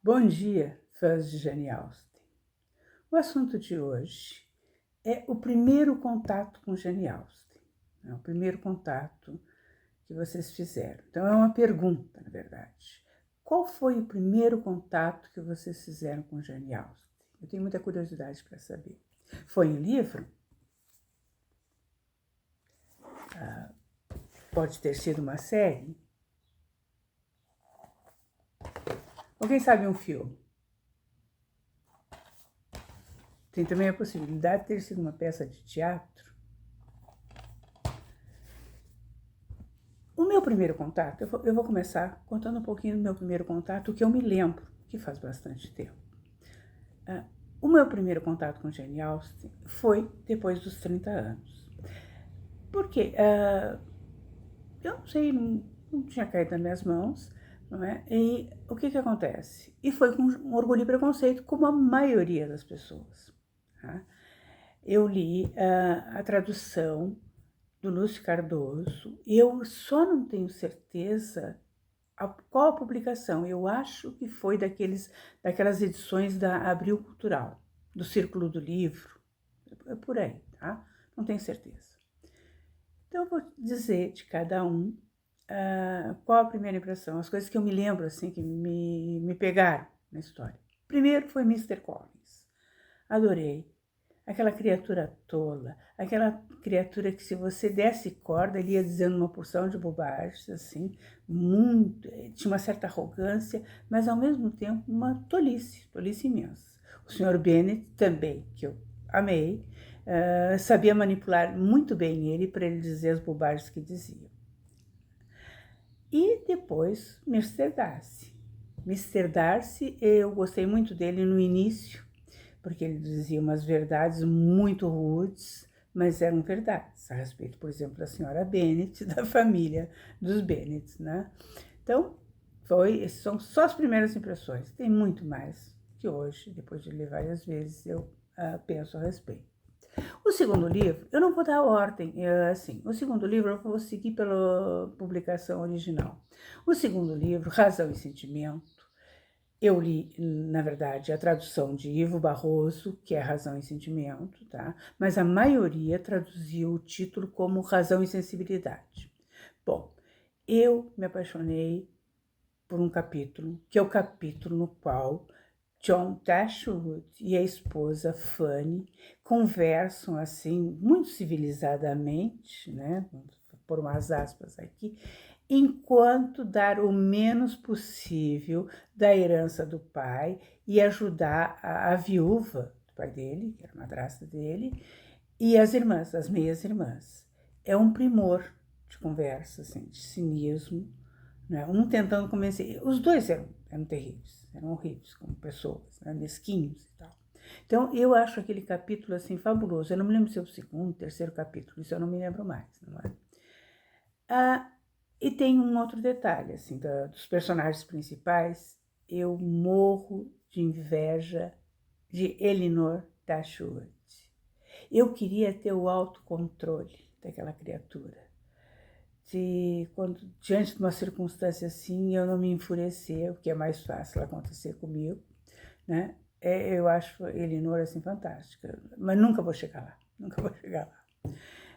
Bom dia, fãs de Jane Austen. O assunto de hoje é o primeiro contato com Jane Austen. É o primeiro contato que vocês fizeram. Então é uma pergunta, na verdade. Qual foi o primeiro contato que vocês fizeram com Jane Austen? Eu tenho muita curiosidade para saber. Foi em livro? Pode ter sido uma série? Ou quem sabe um filme? Tem também a possibilidade de ter sido uma peça de teatro. O meu primeiro contato, eu vou começar contando um pouquinho do meu primeiro contato, que eu me lembro, que faz bastante tempo. O meu primeiro contato com Jane Austen foi depois dos 30 anos. Por quê? Eu não sei, não tinha caído nas minhas mãos, não é? E o que acontece? E foi com Orgulho e Preconceito, como a maioria das pessoas. Tá? Eu li a tradução do Lúcio Cardoso. Eu só não tenho certeza qual a publicação. Eu acho que foi daquelas edições da Abril Cultural, do Círculo do Livro, é por aí, tá? Não tenho certeza. Então eu vou dizer de cada um qual a primeira impressão, as coisas que eu me lembro, assim, que me pegaram na história. Primeiro foi Mr. Collins. Adorei. Aquela criatura tola, aquela criatura que se você desse corda, ele ia dizendo uma porção de bobagens, assim, muito, tinha uma certa arrogância, mas ao mesmo tempo uma tolice imensa. O Sr. Bennet também, que eu amei, sabia manipular muito bem ele para ele dizer as bobagens que dizia. E depois, Mr. Darcy. Mr. Darcy, eu gostei muito dele no início, porque ele dizia umas verdades muito rudes, mas eram verdades a respeito, por exemplo, da senhora Bennet, da família dos Bennet, né? Então, essas são só as primeiras impressões. Tem muito mais que hoje, depois de ler várias vezes, eu penso a respeito. O segundo livro, eu não vou dar ordem, assim, o segundo livro eu vou seguir pela publicação original. O segundo livro, Razão e Sentimento, eu li, na verdade, a tradução de Ivo Barroso, que é Razão e Sentimento, tá? Mas a maioria traduziu o título como Razão e Sensibilidade. Bom, eu me apaixonei por um capítulo, que é o capítulo no qual John Dashwood e a esposa Fanny conversam assim, muito civilizadamente, né? Vamos pôr umas aspas aqui, enquanto dar o menos possível da herança do pai e ajudar a viúva do pai dele, que era a madrasta dele, e as irmãs, as meias irmãs. É um primor de conversa, assim, de cinismo, né? Um tentando convencer. Os dois eram terríveis, eram horríveis como pessoas, né? Mesquinhos e tal. Então, eu acho aquele capítulo, assim, fabuloso. Eu não me lembro se é o segundo, terceiro capítulo, isso eu não me lembro mais, não é? E tem um outro detalhe, assim, dos personagens principais, eu morro de inveja de Elinor Dashwood. Eu queria ter o autocontrole daquela criatura. Quando, diante de uma circunstância assim, eu não me enfurecer, o que é mais fácil acontecer comigo, né? Eu acho Elinor, assim, fantástica, mas nunca vou chegar lá, nunca vou chegar lá.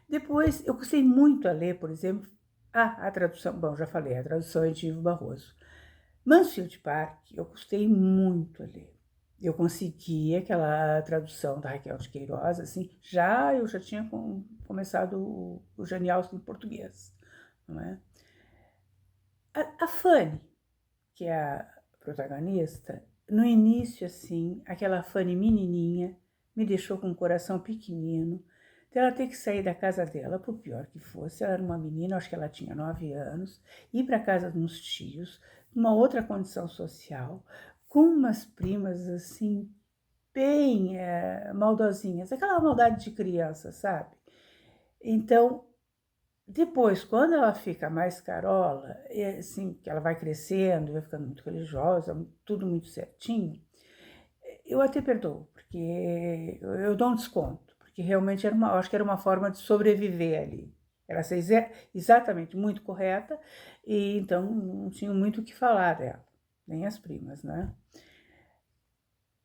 Depois, eu gostei muito a ler, por exemplo, a tradução, bom, já falei, a tradução é de Ivo Barroso. Mansfield Park, eu gostei muito a ler. Eu consegui aquela tradução da Raquel de Queiroz, assim, eu já tinha começado o Jane Austen em português, não é? A Fanny, que é a protagonista, no início, assim, aquela Fanny menininha me deixou com o coração pequenino, de ela ter que sair da casa dela, por pior que fosse. Ela era uma menina, acho que ela tinha 9 anos, ir para a casa de uns tios, numa outra condição social, com umas primas, assim, bem maldosinhas, aquela maldade de criança, sabe? Então, depois, quando ela fica mais carola, assim, que ela vai crescendo, vai ficando muito religiosa, tudo muito certinho, eu até perdoo, porque eu dou um desconto, porque realmente eu acho que era uma forma de sobreviver ali. Ela ser exatamente muito correta, e então não tinha muito o que falar dela, nem as primas, né?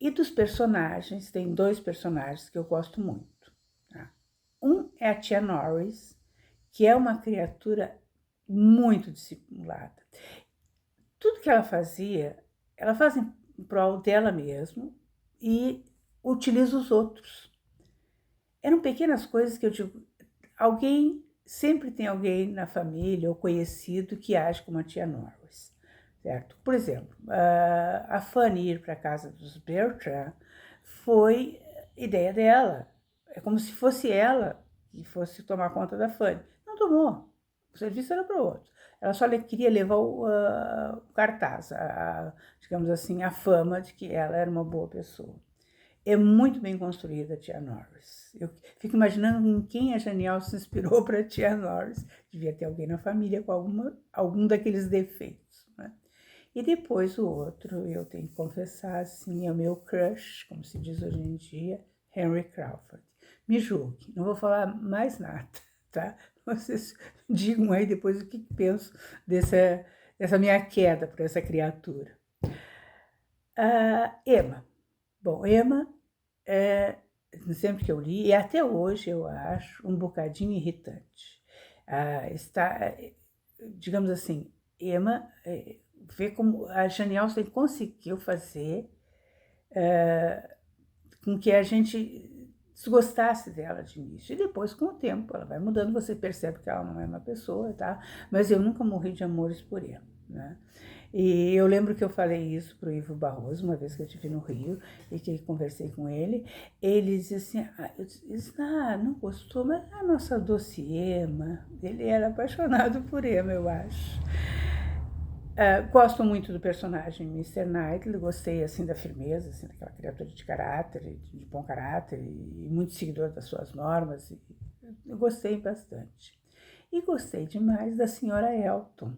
E dos personagens, tem 2 personagens que eu gosto muito. Tá? Um é a Tia Norris, que é uma criatura muito dissimulada. Tudo que ela faz em prol dela mesma e utiliza os outros. Eram pequenas coisas que eu digo, sempre tem alguém na família ou conhecido que age como a Tia Norris, certo? Por exemplo, a Fanny ir para a casa dos Bertrand foi ideia dela. É como se fosse ela que fosse tomar conta da Fanny. Não tomou. O serviço era para o outro. Ela só queria levar o cartaz, digamos assim, a fama de que ela era uma boa pessoa. É muito bem construída a Tia Norris. Eu fico imaginando em quem a Janiel se inspirou para a Tia Norris. Devia ter alguém na família com algum daqueles defeitos. Né? E depois o outro, eu tenho que confessar, assim, é o meu crush, como se diz hoje em dia, Henry Crawford. Me julgue, não vou falar mais nada, tá? Vocês digam aí depois o que penso dessa minha queda por essa criatura. Emma. Bom, Emma, sempre que eu li, e até hoje eu acho um bocadinho irritante. Digamos assim, Emma vê como a Jane Austen conseguiu fazer com que a gente desgostasse dela de início. E depois, com o tempo, ela vai mudando, você percebe que ela não é uma pessoa, tá? Mas eu nunca morri de amores por ela, né? E eu lembro que eu falei isso para o Ivo Barroso, uma vez que eu estive no Rio e que conversei com ele. Ele disse assim, eu disse, não gostou, mas a nossa doce Emma, ele era apaixonado por Emma, eu acho. Gosto muito do personagem Mr. Knightley, gostei assim da firmeza, assim, daquela criatura de caráter, de bom caráter e muito seguidor das suas normas. Eu gostei bastante. E gostei demais da senhora Elton,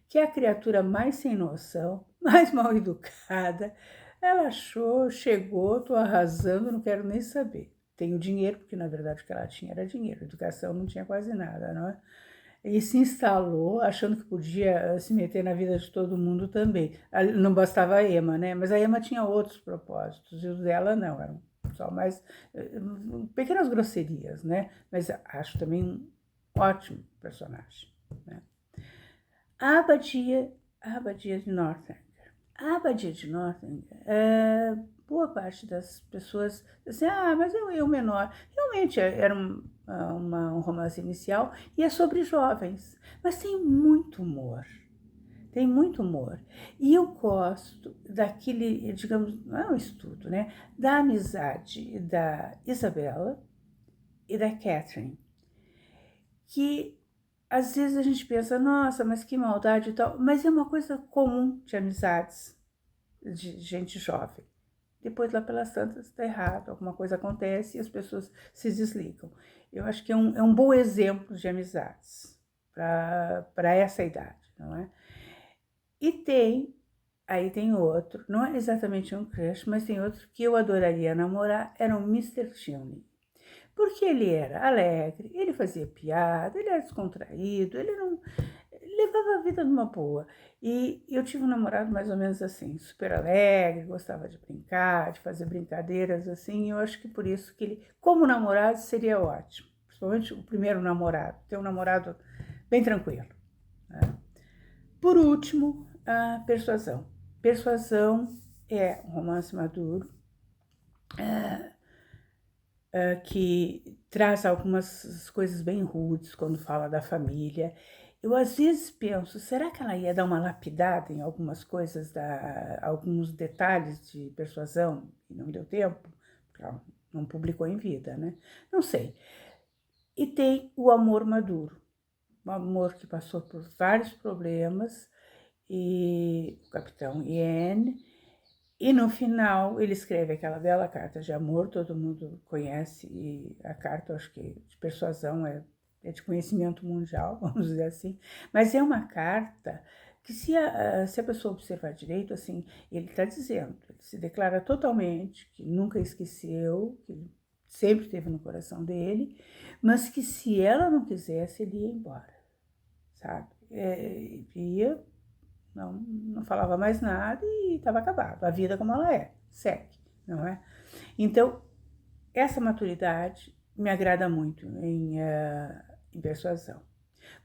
que é a criatura mais sem noção, mais mal educada. Ela achou, chegou, tô arrasando, não quero nem saber. Tenho dinheiro, porque na verdade o que ela tinha era dinheiro, educação não tinha quase nada, não é? E se instalou, achando que podia se meter na vida de todo mundo também. Não bastava a Emma, né? Mas a Emma tinha outros propósitos, e os dela não, eram só mais pequenas grosserias, né? Mas acho também um ótimo personagem, né? A Abadia de Northanger. A Abadia de Northanger, boa parte das pessoas dizem, mas eu menor. Realmente era um romance inicial e é sobre jovens, mas tem muito humor. Tem muito humor. E eu gosto daquele, digamos, não é um estudo, né? Da amizade da Isabela e da Catherine, que às vezes a gente pensa, nossa, mas que maldade e tal, mas é uma coisa comum de amizades de gente jovem. Depois, lá pelas tantas, está errado, alguma coisa acontece e as pessoas se desligam. Eu acho que é um bom exemplo de amizades para essa idade, não é? E aí tem outro, não é exatamente um crush, mas tem outro que eu adoraria namorar, era o Mr. Tilney. Porque ele era alegre, ele fazia piada, ele era descontraído, ele não levava a vida numa boa. E eu tive um namorado mais ou menos assim, super alegre, gostava de brincar, de fazer brincadeiras assim. E eu acho que por isso que ele, como namorado, seria ótimo. Principalmente o primeiro namorado, ter um namorado bem tranquilo. Né? Por último, a Persuasão. Persuasão é um romance maduro, que traz algumas coisas bem rudes quando fala da família. Eu às vezes penso, será que ela ia dar uma lapidada em algumas coisas, alguns detalhes de Persuasão e não deu tempo? Porque ela não publicou em vida, né? Não sei. E tem o amor maduro, um amor que passou por vários problemas, e o Capitão Ian. E no final ele escreve aquela bela carta de amor, todo mundo conhece, e a carta, eu acho que de Persuasão é de conhecimento mundial, vamos dizer assim, mas é uma carta que se a pessoa observar direito, assim, ele está dizendo, ele se declara totalmente que nunca esqueceu, que sempre esteve no coração dele, mas que se ela não quisesse, ele ia embora, sabe? Ia, não falava mais nada e estava acabado. A vida como ela é, segue, não é? Então, essa maturidade me agrada muito em persuasão.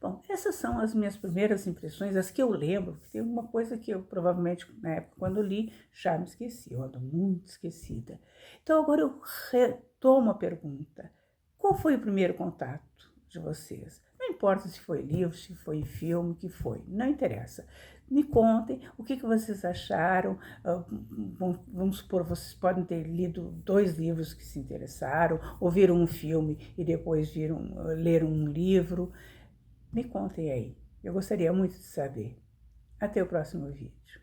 Bom, essas são as minhas primeiras impressões, as que eu lembro. Tem uma coisa que eu provavelmente, na época, quando li, já me esqueci. Eu ando muito esquecida. Então, agora eu retomo a pergunta. Qual foi o primeiro contato de vocês? Não importa se foi livro, se foi filme, o que foi. Não interessa. Me contem o que vocês acharam. Vamos supor, vocês podem ter lido 2 livros que se interessaram, ou viram um filme e depois leram um livro. Me contem aí, eu gostaria muito de saber. Até o próximo vídeo.